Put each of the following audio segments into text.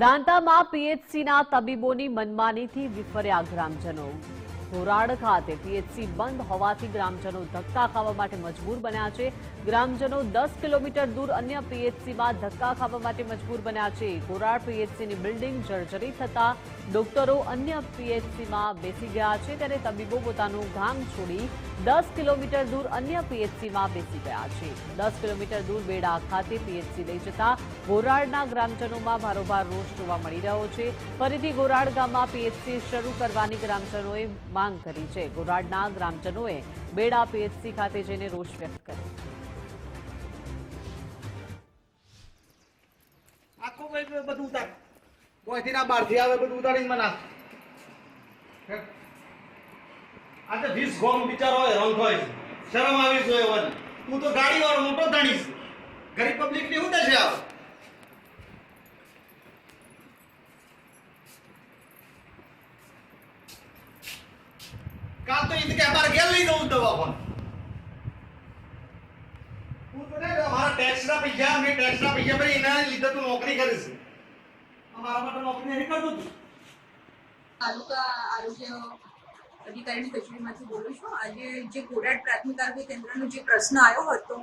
દાંતામાં પીએચસીના તબીબોની મનમાનીથી વિફર્યા ગ્રામજનો। ધોરાડ ખાતે પીએચસી બંધ હોવાથી ગ્રામજનો ધક્કા ખાવા માટે મજબૂર બન્યા છે। ગ્રામજનો 10 કિલોમીટર દૂર અન્ય પીએચસીમાં ધક્કા ખાવા માટે મજબૂર બન્યા છે। ધોરાડ પીએચસીની બિલ્ડિંગ જર્જરિત થતા ડોક્ટરો અન્ય પીએચસીમાં બેસી ગયા છે, ત્યારે તબીબો પોતાનું ગામ છોડી 10 કિલોમીટર દૂર અન્ય પીએચસીમાં બેસી ગયા છે। 10 કિલોમીટર દૂર બેડા ખાતે પીએચસી લઈ જતા ગોરાડના ગ્રામજનોમાં ભારોભાર રોષ જોવા મળી રહ્યો છે। ફરીથી ગોરાડ ગામમાં પીએચસી શરૂ કરવાની ગ્રામજનોએ માંગ કરી છે। ગોરાડના ગ્રામજનોએ બેડા પીએચસી ખાતે જઈને રોષ વ્યક્ત કર્યો। આખો બધું ઉતાર કોઈથી ના બહારથી આવે બધું ઉતારીને મને આજે 20 ગોમ બિચારો હેરાન થાય છે। શરમ આવી જોઈએ હવે હું તો ગાડી વાળો મોટો ધણી છું, ગરીબ પબ્લિક ની શું થશે? આવે કાલ તો ઈદ કે અમારે ઘેર લઈ જવું દવા પણ હું તો ને અમારા ટેક્સના પૈસા ભરી એના લીધે તું નોકરી કરીશ, અમારા માટે નોકરી નહીં કરતો તું। તાલુકા આરોગ્ય અધિકારીની કચેરીમાંથી બોલું છું। આજે જે ગોરાડ પ્રાથમિક આરોગ્ય કેન્દ્રનો જે પ્રશ્ન આવ્યો હતો,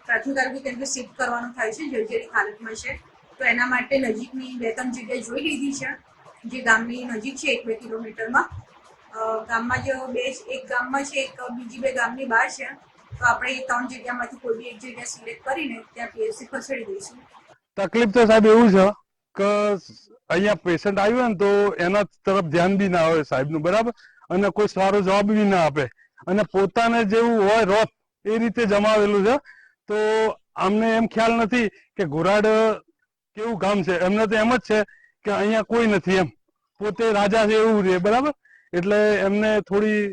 પ્રાથમિક આરોગ્ય કેન્દ્ર શિફ્ટ કરવાનું થાય છે, જર્જરિત હાલતમાં છે, તો એના માટે નજીકની 2-3 જગ્યાએ જોઈ લીધી છે, જે ગામની નજીક છે 1-2 કિલોમીટરમાં। ગામમાં જો એક ગામમાં છે, એક બીજી 2 ગામની બહાર છે, તો આપણે એ 3 જગ્યામાંથી કોઈ બી એક જગ્યા સિલેક્ટ કરીને ત્યાં પીએચસી ખસેડી દઈશું। તકલીફ તો સાહેબ એવું છે કે અહીંયા પેશન્ટ આવ્યું ને તો એના તરફ ધ્યાન બી ના હોય સાહેબનું, બરાબર, અને કોઈ સારો જવાબ બી ના આપે, અને પોતાને જેવું હોય રોત એ રીતે જમાવેલું છે। તો અમને એમ ખ્યાલ નથી કે ગોરાડ કેવું ગામ છે, એમને તો એમ જ છે કે અહીંયા કોઈ નથી, એમ પોતે રાજા છે એવું રહે, બરાબર। એટલે એમને થોડી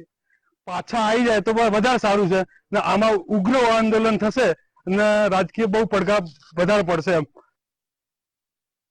પાછા આવી જાય તો વધારે સારું છે, ને આમાં ઉગ્ર આંદોલન થશે અને રાજકીય બહુ પડઘા વધારે પડશે એમ।